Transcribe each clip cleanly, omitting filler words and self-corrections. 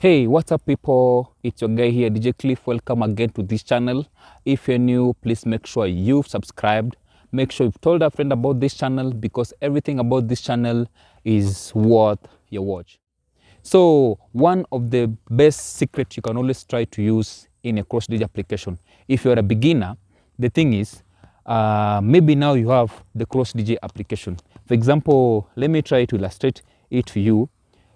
Hey, what's up people? It's your guy here, DJ Cliff. Welcome again to this channel. If you're new, please make sure you've subscribed. Make sure you've told a friend about this channel because everything about this channel is worth your watch. So one of the best secrets you can always try to use in a cross-DJ application. If you're a beginner, the thing is, maybe now you have the cross-DJ application. For example, let me try to illustrate it to you.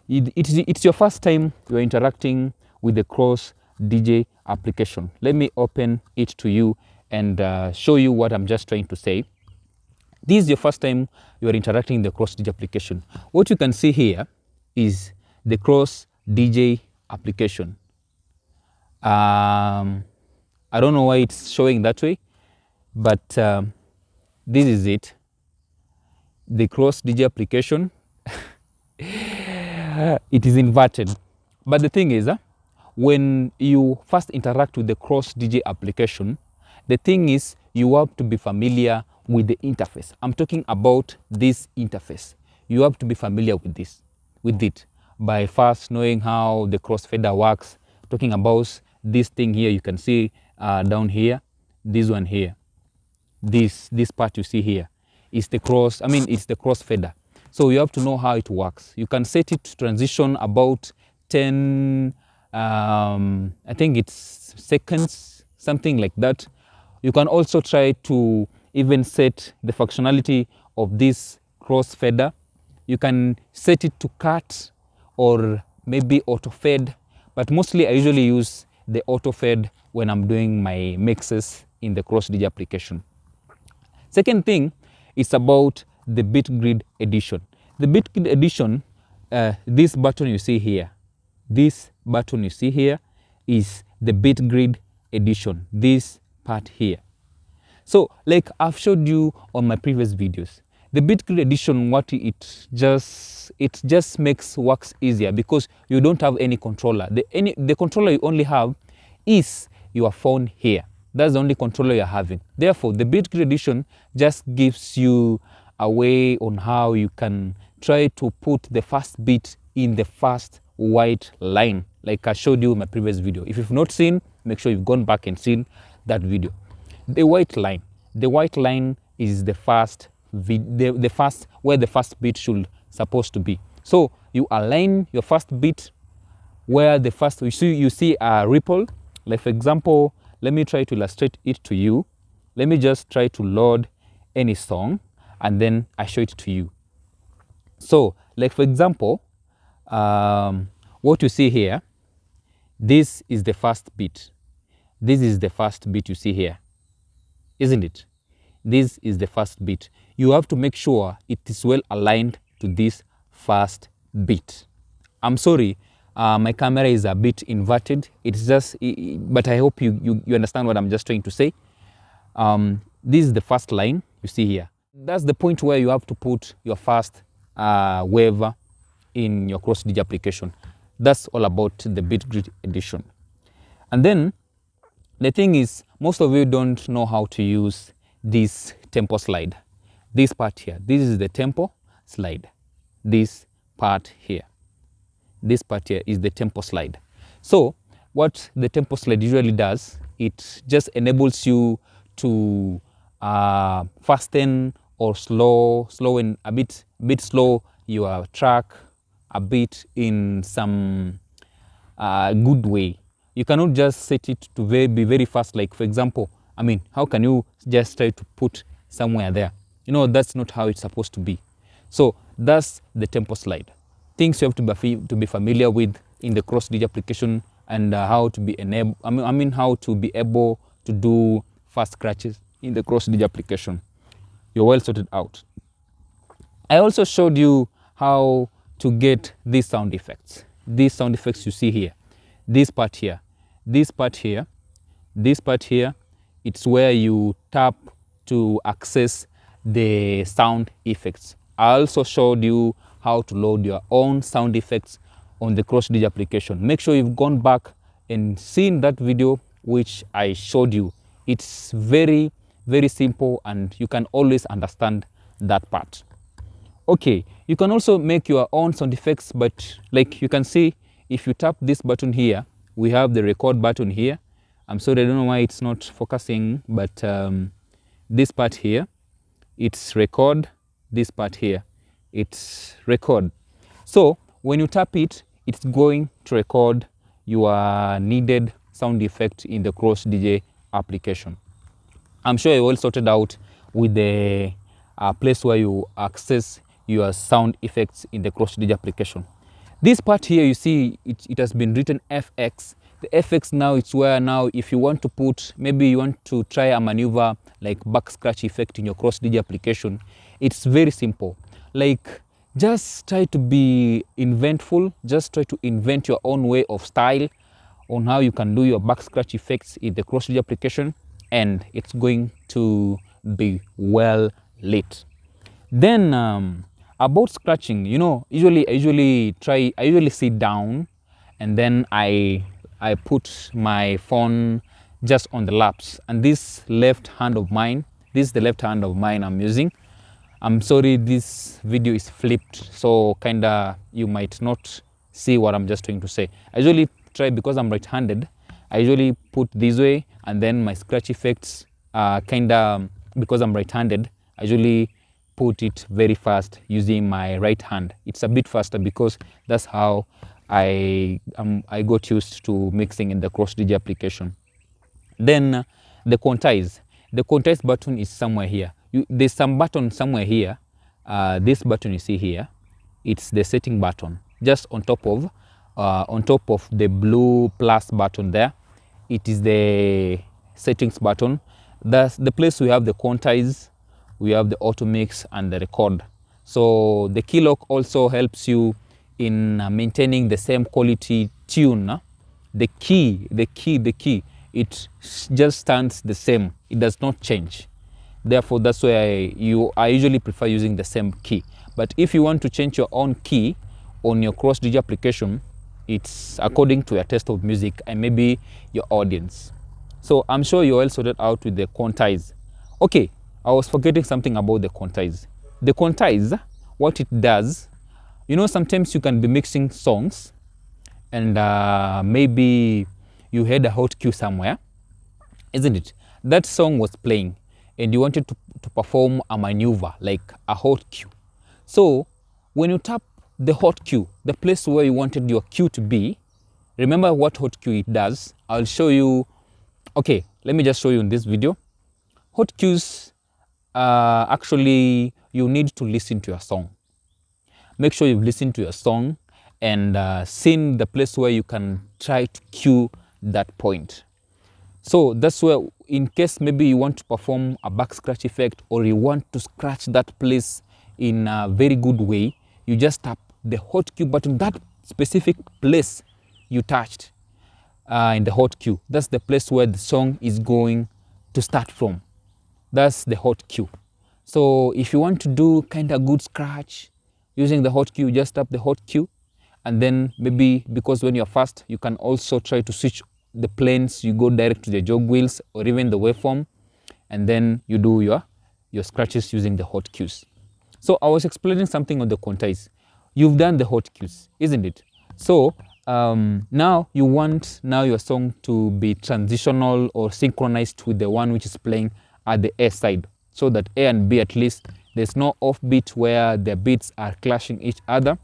It's your first time you're interacting with the cross-DJ application. Let me open it to you and show you what I'm just trying to say. This is your first time you are interacting in the cross-DJ application. What you can see here is the cross-DJ application. I don't know why it's showing that way, but this is it. The cross-DJ application. It is inverted. But the thing is, when you first interact with the cross-DJ application, the thing is you have to be familiar with the interface. I'm talking about this interface. You have to be familiar with it by first knowing how the crossfader works. Talking about this thing here, you can see down here, this one here, this part you see here is the it's the crossfader. So you have to know how it works. You can set it to transition about 10, I think it's seconds, something like that. You can also try to even set the functionality of this crossfader. You can set it to cut or maybe auto fade, but mostly I usually use the auto fade when I'm doing my mixes in the cross-DJ application. Second thing is about the BitGrid edition. The BitGrid edition, this button you see here, is the BitGrid edition, this part here. So like I've showed you on my previous videos, the BitGrid edition, what it just makes works easier because you don't have any controller. The controller you only have is your phone here. That's the only controller you're having. Therefore, the BitGrid edition just gives you a way on how you can try to put the first beat in the first white line, like I showed you in my previous video. If you've not seen, make sure you've gone back and seen that video. The white line is the first where the first beat should supposed to be. So you align your first beat where the first you see a ripple. Like for example, let me try to illustrate it to you. Let me just try to load any song and then I show it to you. So like for example, what you see here, this is the first beat. This is the first beat you see here, isn't it? This is the first beat. You have to make sure it is well aligned to this first beat. I'm sorry, my camera is a bit inverted. It's just, but I hope you understand what I'm just trying to say. This is the first line you see here. That's the point where you have to put your first wave in your cross-DJ application. That's all about the BitGrid edition. And then the thing is, most of you don't know how to use this tempo slide. This part here, this is the tempo slide. This part here is the tempo slide. So what the tempo slide usually does, it just enables you to fasten or slow and a bit slow your track a bit in some good way. You cannot just set it to be very fast. Like for example, how can you just try to put somewhere there? That's not how it's supposed to be. So that's the tempo slide. Things you have to be familiar with in the cross-DJ application and how to be how to be able to do fast scratches in the cross-DJ application. You're well sorted out. I also showed you how to get these sound effects. These sound effects you see here, this part here, it's where you tap to access the sound effects. I also showed you how to load your own sound effects on the cross-DJ application. Make sure you've gone back and seen that video which I showed you. It's very, very simple and you can always understand that part. Okay, you can also make your own sound effects, but like you can see, if you tap this button here, we have the record button here. I'm sorry, I don't know why it's not focusing, but this part here, it's record. This part here, it's record. So when you tap it, it's going to record your needed sound effect in the Cross DJ application. I'm sure you all sorted out with the place where you access your sound effects in the Cross DJ application. This part here, you see, it has been written FX. The FX now, it's where now if you want to put, maybe you want to try a maneuver like back scratch effect in your Cross DJ application, it's very simple. Like, just try to be inventful, just try to invent your own way of style on how you can do your back scratch effects in the Cross DJ application, and it's going to be well lit. Then about scratching, you know, I usually sit down, and then I put my phone just on the laps, and this left hand of mine, this is the left hand of mine I'm using. I'm sorry, this video is flipped, so kinda you might not see what I'm just trying to say. I usually try, because I'm right-handed, I usually put this way, and then my scratch effects kinda, because I'm right-handed, I usually put it very fast using my right hand. It's a bit faster because that's how I got used to mixing in the Cross DJ application. Then the quantize. The quantize button is somewhere here. There's some button somewhere here. This button you see here, it's the setting button. Just on top of the blue plus button there, it is the settings button. That's the place we have the quantize, we have the auto mix and the record. So the key lock also helps you in maintaining the same quality tune. The key, it just stands the same. It does not change. Therefore, that's why I usually prefer using the same key. But if you want to change your own key on your Cross DJ application, it's according to your taste of music and maybe your audience. So I'm sure you all sorted out with the quantize. Okay, I was forgetting something about the quantize. The quantize, what it does, you know, sometimes you can be mixing songs and maybe you had a hot cue somewhere, isn't it? That song was playing and you wanted to perform a maneuver like a hot cue. So when you tap the hot cue, the place where you wanted your cue to be, remember what hot cue it does. I'll show you. Okay, let me just show you in this video. Hot cues, actually, you need to listen to your song. Make sure you've listened to your song and seen the place where you can try to cue that point. So that's where, in case maybe you want to perform a back scratch effect or you want to scratch that place in a very good way, you just tap the hot cue button, that specific place you touched in the hot cue. That's the place where the song is going to start from. That's the hot cue. So if you want to do kind of good scratch using the hot cue, just tap the hot cue, and then maybe, because when you're fast, you can also try to switch the planes. You go direct to the jog wheels or even the waveform, and then you do your scratches using the hot cues. So I was explaining something on the quantize. You've done the hot cues, isn't it? So now you want your song to be transitional or synchronized with the one which is playing at the A side, so that A and B, at least there's no offbeat where the beats are clashing each other.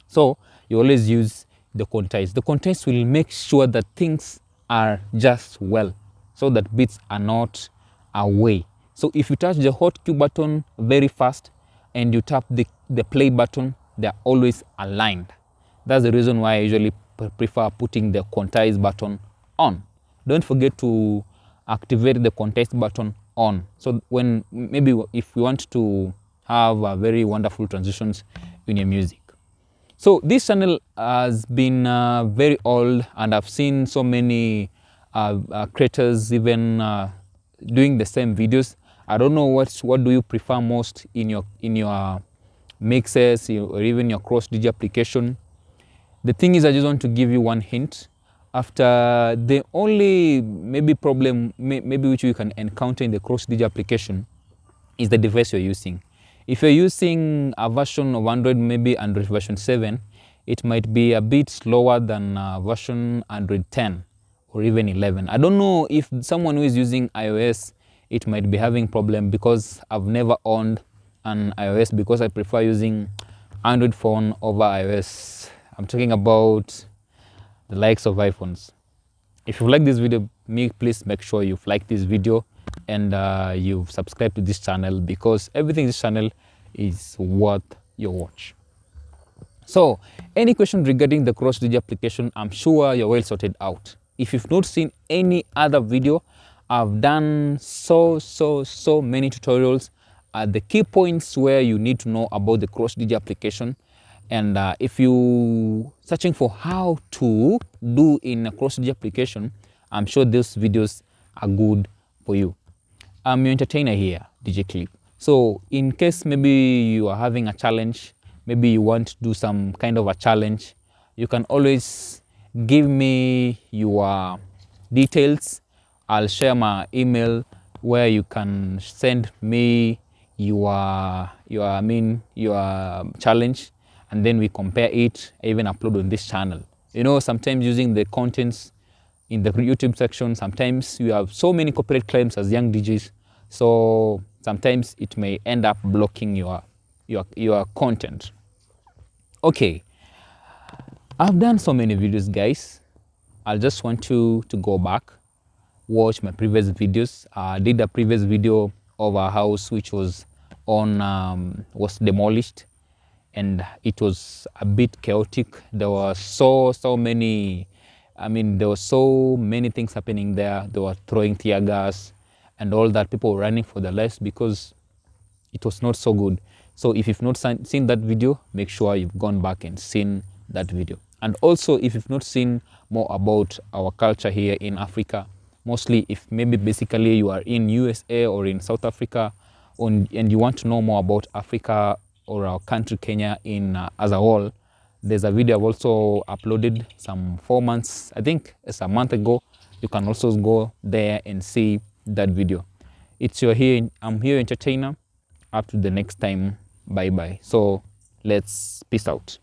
So you always use the quantize. The quantize will make sure that things are just well, so that beats are not away. So if you touch the hot cue button very fast and you tap the play button, they're always aligned. That's the reason why I usually prefer putting the quantize button on. Don't forget to activate the quantize button on. So when maybe if you want to have very wonderful transitions in your music. So this channel has been very old, and I've seen so many creators even doing the same videos. I don't know what do you prefer most in your mixes or even your Cross DJ application. The thing is, I just want to give you one hint. After the only maybe problem maybe which you can encounter in the Cross DJ application is the device you're using. If you're using a version of Android, maybe Android version 7, it might be a bit slower than version Android 10 or even 11. I don't know if someone who is using iOS, it might be having problem, because I've never owned an iOS, because I prefer using Android phone over iOS. I'm talking about the likes of iPhones. If you like this video, please make sure you've liked this video and you've subscribed to this channel, because everything in this channel is worth your watch. So any question regarding the CrossDigi application, I'm sure you're well sorted out. If you've not seen any other video, I've done so many tutorials at the key points where you need to know about the CrossDigi application. And if you searching for how to do in a CrossDigi application, I'm sure those videos are good for you. I'm your entertainer here, DJ Clip. So in case maybe you are having a challenge, maybe you want to do some kind of a challenge, you can always give me your details. I'll share my email where you can send me your challenge, and then we compare it, even upload on this channel. You know, sometimes using the contents in the YouTube section, sometimes you have so many copyright claims as young DJs, so sometimes it may end up blocking your content. Okay, I've done so many videos, guys. I just want you to go back, watch my previous videos. I did a previous video of a house which was was demolished, and it was a bit chaotic. There were so many, there were so many things happening there. They were throwing tear gas and all that. People were running for their lives because it was not so good. So if you've not seen that video, make sure you've gone back and seen that video. And also, if you've not seen more about our culture here in Africa, mostly if maybe basically you are in USA or in South Africa, and you want to know more about Africa or our country Kenya in as a whole, there's a video I've also uploaded some 4 months, I think it's a month ago. You can also go there and see that video. I'm here entertainer. Up to the next time, bye bye. So let's peace out.